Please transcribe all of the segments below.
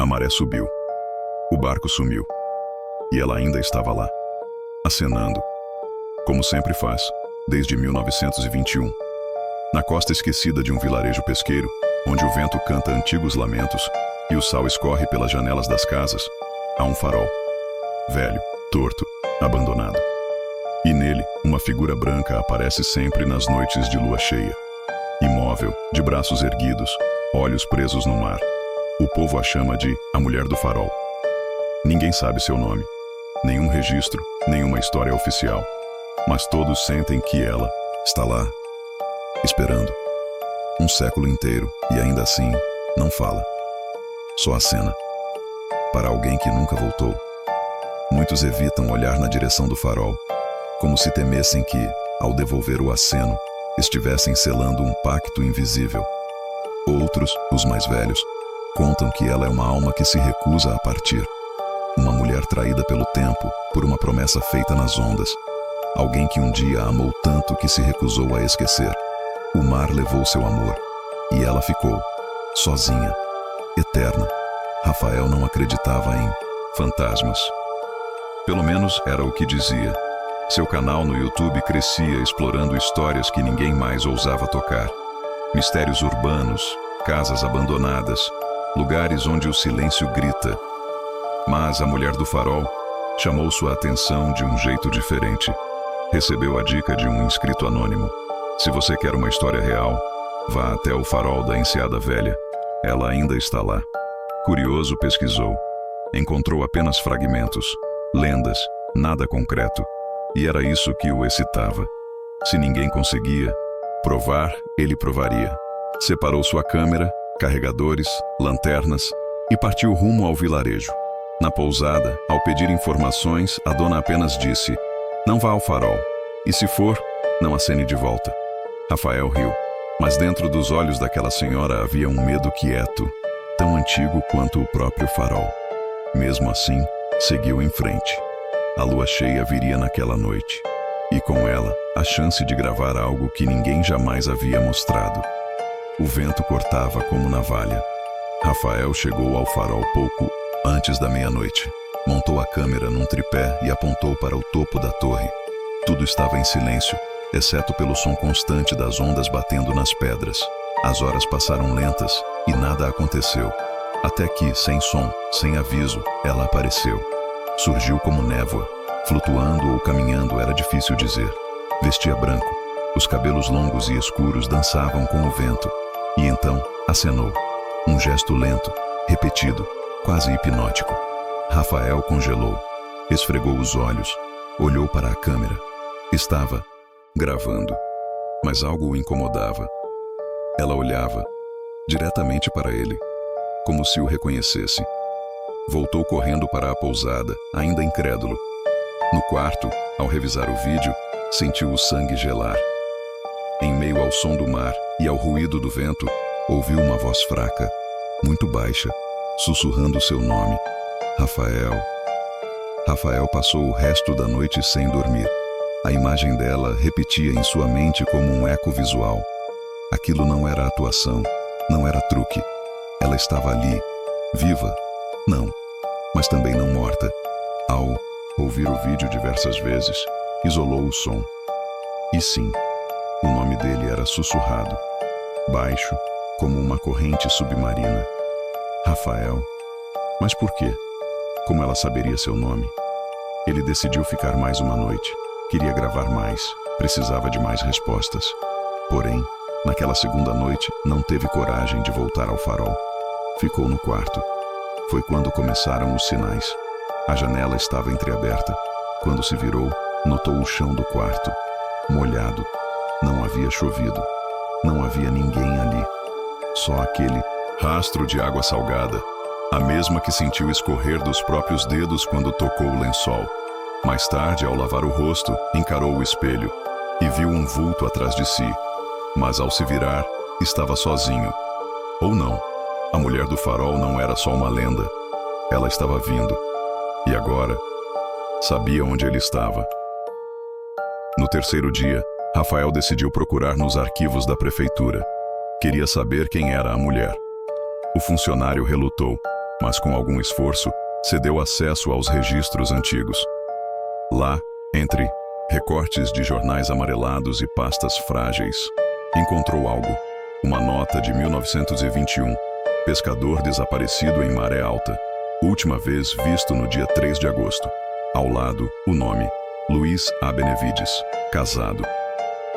A maré subiu. O barco sumiu. E ela ainda estava lá, acenando, como sempre faz, desde 1921. Na costa esquecida de um vilarejo pesqueiro, onde o vento canta antigos lamentos e o sal escorre pelas janelas das casas, há um farol, velho, torto, abandonado. E nele, uma figura branca aparece sempre nas noites de lua cheia. Imóvel, de braços erguidos, olhos presos no mar. O povo a chama de a Mulher do Farol. Ninguém sabe seu nome, nenhum registro, nenhuma história oficial. Mas todos sentem que ela está lá, esperando. Um século inteiro e ainda assim não fala. Só acena. Para alguém que nunca voltou. Muitos evitam olhar na direção do farol, como se temessem que, ao devolver o aceno, estivessem selando um pacto invisível. Outros, os mais velhos, contam que ela é uma alma que se recusa a partir. Uma mulher traída pelo tempo, por uma promessa feita nas ondas. Alguém que um dia a amou tanto que se recusou a esquecer. O mar levou seu amor, e ela ficou, sozinha, eterna. Rafael não acreditava em fantasmas. Pelo menos era o que dizia. Seu canal no YouTube crescia explorando histórias que ninguém mais ousava tocar. Mistérios urbanos, casas abandonadas, lugares onde o silêncio grita. Mas a Mulher do Farol chamou sua atenção de um jeito diferente. Recebeu a dica de um inscrito anônimo. Se você quer uma história real, vá até o farol da Enseada Velha. Ela ainda está lá. Curioso, pesquisou. Encontrou apenas fragmentos, lendas, nada concreto. E era isso que o excitava. Se ninguém conseguia provar, ele provaria. Separou sua câmera, carregadores, lanternas e partiu rumo ao vilarejo. Na pousada, ao pedir informações, a dona apenas disse: "Não vá ao farol. E se for, não acene de volta." Rafael riu, mas dentro dos olhos daquela senhora havia um medo quieto, tão antigo quanto o próprio farol. Mesmo assim, seguiu em frente. A lua cheia viria naquela noite, e com ela, a chance de gravar algo que ninguém jamais havia mostrado. O vento cortava como navalha. Rafael chegou ao farol pouco antes da meia-noite. Montou a câmera num tripé e apontou para o topo da torre. Tudo estava em silêncio, exceto pelo som constante das ondas batendo nas pedras. As horas passaram lentas e nada aconteceu. Até que, sem som, sem aviso, ela apareceu. Surgiu como névoa, flutuando ou caminhando, era difícil dizer. Vestia branco, os cabelos longos e escuros dançavam com o vento. E então, acenou. Um gesto lento, repetido, quase hipnótico. Rafael congelou, esfregou os olhos, olhou para a câmera. Estava gravando, mas algo o incomodava. Ela olhava diretamente para ele, como se o reconhecesse. Voltou correndo para a pousada, ainda incrédulo. No quarto, ao revisar o vídeo, sentiu o sangue gelar. Em meio ao som do mar e ao ruído do vento, ouviu uma voz fraca, muito baixa, sussurrando seu nome. Rafael. Rafael passou o resto da noite sem dormir. A imagem dela repetia em sua mente como um eco visual. Aquilo não era atuação, não era truque. Ela estava ali, viva. Não, mas também não morta. Ao ouvir o vídeo diversas vezes, isolou o som. E sim, o nome dele era sussurrado, baixo, como uma corrente submarina. Rafael. Mas por quê? Como ela saberia seu nome? Ele decidiu ficar mais uma noite. Queria gravar mais, precisava de mais respostas. Porém, naquela segunda noite, não teve coragem de voltar ao farol. Ficou no quarto. Foi quando começaram os sinais. A janela estava entreaberta. Quando se virou, notou o chão do quarto, molhado. Não havia chovido. Não havia ninguém ali. Só aquele rastro de água salgada, a mesma que sentiu escorrer dos próprios dedos quando tocou o lençol. Mais tarde, ao lavar o rosto, encarou o espelho e viu um vulto atrás de si. Mas ao se virar, estava sozinho. Ou não, a Mulher do Farol não era só uma lenda. Ela estava vindo. E agora, sabia onde ele estava. No terceiro dia, Rafael decidiu procurar nos arquivos da prefeitura. Queria saber quem era a mulher. O funcionário relutou. mas com algum esforço, cedeu acesso aos registros antigos. Lá, entre recortes de jornais amarelados e pastas frágeis, encontrou algo. Uma nota de 1921. Pescador desaparecido em Maré Alta. Última vez visto no dia 3 de agosto. Ao lado, o nome: Luiz A. Benevides, casado.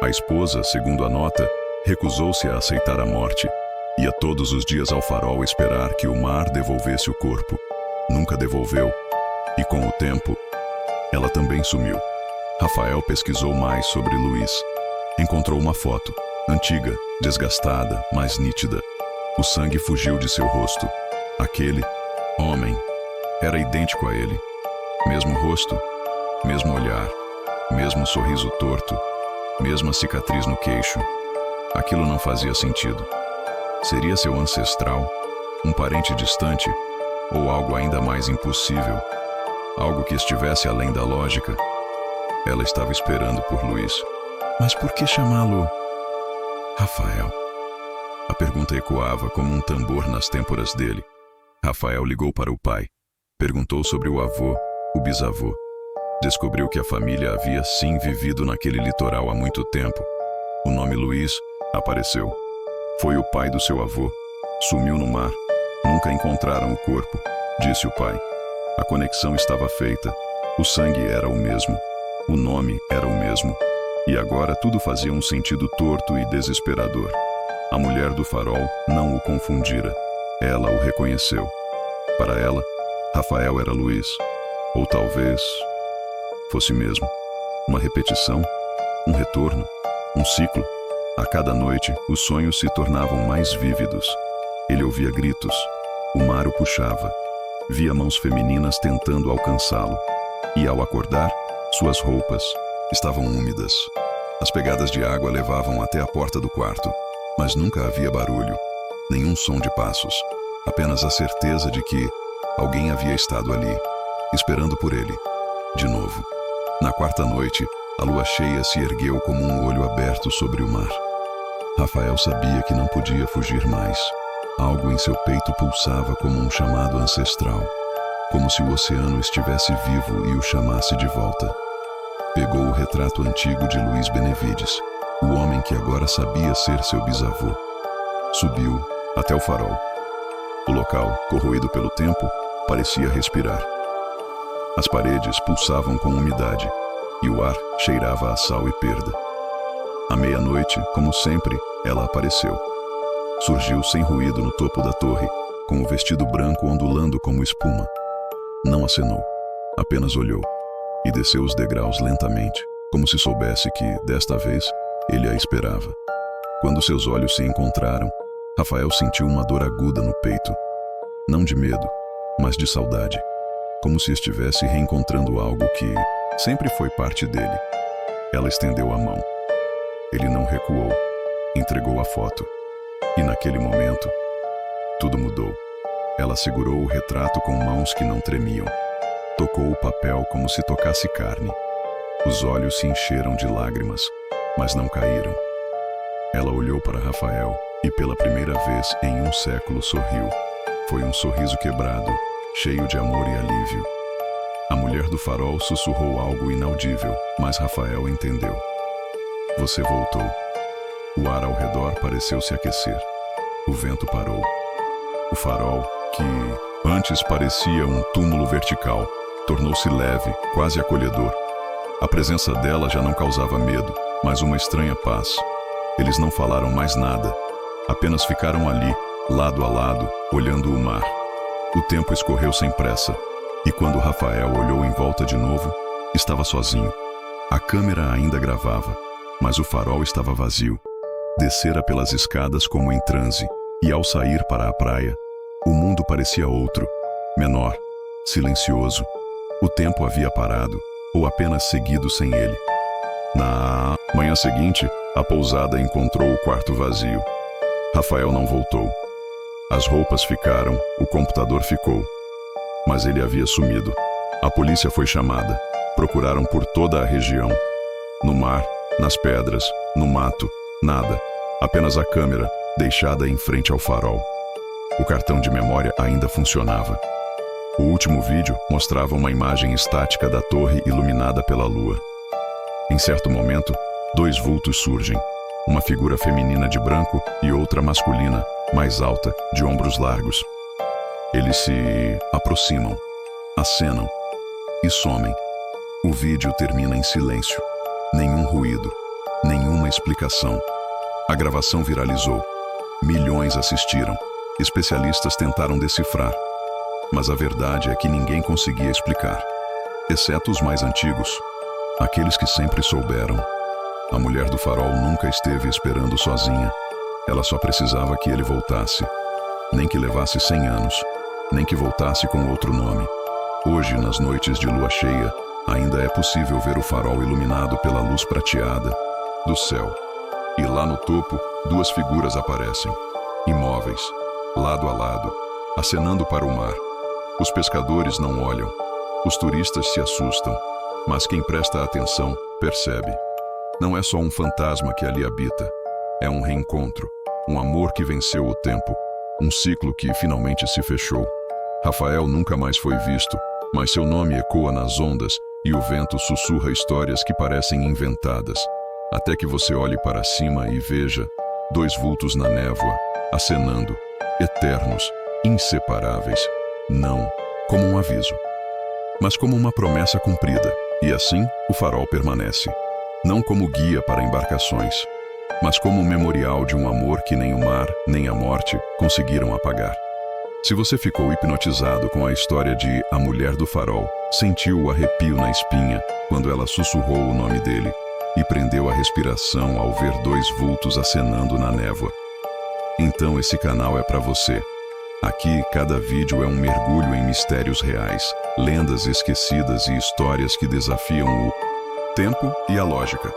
A esposa, segundo a nota, recusou-se a aceitar a morte. Ia todos os dias ao farol esperar que o mar devolvesse o corpo. Nunca devolveu. E com o tempo, ela também sumiu. Rafael pesquisou mais sobre Luiz. Encontrou uma foto, antiga, desgastada, mas nítida. O sangue fugiu de seu rosto. Aquele homem era idêntico a ele. Mesmo rosto, mesmo olhar, mesmo sorriso torto, mesma cicatriz no queixo. Aquilo não fazia sentido. Seria seu ancestral, um parente distante, ou algo ainda mais impossível, algo que estivesse além da lógica? Ela estava esperando por Luiz. Mas por que chamá-lo Rafael? A pergunta ecoava como um tambor nas têmporas dele. Rafael ligou para o pai. Perguntou sobre o avô, o bisavô. Descobriu que a família havia sim vivido naquele litoral há muito tempo. O nome Luiz apareceu. Foi o pai do seu avô. Sumiu no mar. Nunca encontraram o corpo, disse o pai. A conexão estava feita. O sangue era o mesmo. O nome era o mesmo. E agora tudo fazia um sentido torto e desesperador. A mulher do farol não o confundira. Ela o reconheceu. Para ela, Rafael era Luiz. Ou talvez fosse mesmo uma repetição, um retorno, um ciclo. A cada noite, os sonhos se tornavam mais vívidos. Ele ouvia gritos. O mar o puxava. Via mãos femininas tentando alcançá-lo. E ao acordar, suas roupas estavam úmidas. As pegadas de água levavam até a porta do quarto, mas nunca havia barulho, nenhum som de passos, apenas a certeza de que alguém havia estado ali, esperando por ele, de novo. Na quarta noite, a lua cheia se ergueu como um olho aberto sobre o mar. Rafael sabia que não podia fugir mais. Algo em seu peito pulsava como um chamado ancestral, como se o oceano estivesse vivo e o chamasse de volta. Pegou o retrato antigo de Luiz Benevides, o homem que agora sabia ser seu bisavô. Subiu até o farol. O local, corroído pelo tempo, parecia respirar. As paredes pulsavam com umidade e o ar cheirava a sal e perda. À meia-noite, como sempre, ela apareceu. Surgiu sem ruído no topo da torre, com o vestido branco ondulando como espuma. Não acenou, apenas olhou e desceu os degraus lentamente, como se soubesse que, desta vez, ele a esperava. Quando seus olhos se encontraram, Rafael sentiu uma dor aguda no peito. Não de medo, mas de saudade, como se estivesse reencontrando algo que sempre foi parte dele. Ela estendeu a mão. Ele não recuou, entregou a foto. E naquele momento, tudo mudou. Ela segurou o retrato com mãos que não tremiam. Tocou o papel como se tocasse carne. Os olhos se encheram de lágrimas, mas não caíram. Ela olhou para Rafael e pela primeira vez em um século sorriu. Foi um sorriso quebrado, cheio de amor e alívio. A mulher do farol sussurrou algo inaudível, mas Rafael entendeu. Você voltou. O ar ao redor pareceu se aquecer. O vento parou. O farol, que antes parecia um túmulo vertical, tornou-se leve, quase acolhedor. A presença dela já não causava medo, mas uma estranha paz. Eles não falaram mais nada, apenas ficaram ali, lado a lado, olhando o mar. O tempo escorreu sem pressa, e quando Rafael olhou em volta de novo, estava sozinho. A câmera ainda gravava, mas o farol estava vazio. Descera pelas escadas como em transe, e ao sair para a praia, o mundo parecia outro, menor, silencioso. O tempo havia parado, ou apenas seguido sem ele. Na manhã seguinte, a pousada encontrou o quarto vazio. Rafael não voltou. As roupas ficaram, o computador ficou. Mas ele havia sumido. A polícia foi chamada. Procuraram por toda a região. No mar, nas pedras, no mato, nada. Apenas a câmera, deixada em frente ao farol. O cartão de memória ainda funcionava. O último vídeo mostrava uma imagem estática da torre iluminada pela lua. Em certo momento, 2 vultos surgem. Uma figura feminina de branco e outra masculina, mais alta, de ombros largos. Eles se aproximam, acenam e somem. O vídeo termina em silêncio. Nenhum ruído, nenhuma explicação. A gravação viralizou. Milhões assistiram. Especialistas tentaram decifrar. Mas a verdade é que ninguém conseguia explicar. Exceto os mais antigos. Aqueles que sempre souberam. A mulher do farol nunca esteve esperando sozinha. Ela só precisava que ele voltasse. Nem que levasse 100 anos. Nem que voltasse com outro nome. Hoje, nas noites de lua cheia, ainda é possível ver o farol iluminado pela luz prateada do céu. E lá no topo, 2 figuras aparecem, imóveis, lado a lado, acenando para o mar. Os pescadores não olham, os turistas se assustam, mas quem presta atenção percebe. Não é só um fantasma que ali habita, é um reencontro, um amor que venceu o tempo, um ciclo que finalmente se fechou. Rafael nunca mais foi visto, mas seu nome ecoa nas ondas e o vento sussurra histórias que parecem inventadas, até que você olhe para cima e veja 2 vultos na névoa, acenando, eternos, inseparáveis, não como um aviso, mas como uma promessa cumprida, e assim o farol permanece, não como guia para embarcações, mas como um memorial de um amor que nem o mar, nem a morte conseguiram apagar. Se você ficou hipnotizado com a história de A Mulher do Farol, sentiu o arrepio na espinha quando ela sussurrou o nome dele e prendeu a respiração ao ver 2 vultos acenando na névoa, então esse canal é para você. Aqui, cada vídeo é um mergulho em mistérios reais, lendas esquecidas e histórias que desafiam o tempo e a lógica.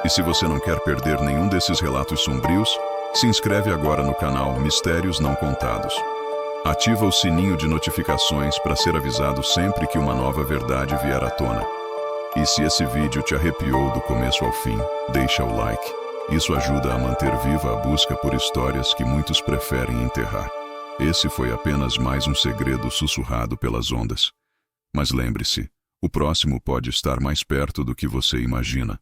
E se você não quer perder nenhum desses relatos sombrios, se inscreve agora no canal Mistérios Não Contados. Ativa o sininho de notificações para ser avisado sempre que uma nova verdade vier à tona. E se esse vídeo te arrepiou do começo ao fim, deixa o like. Isso ajuda a manter viva a busca por histórias que muitos preferem enterrar. Esse foi apenas mais um segredo sussurrado pelas ondas. Mas lembre-se, o próximo pode estar mais perto do que você imagina.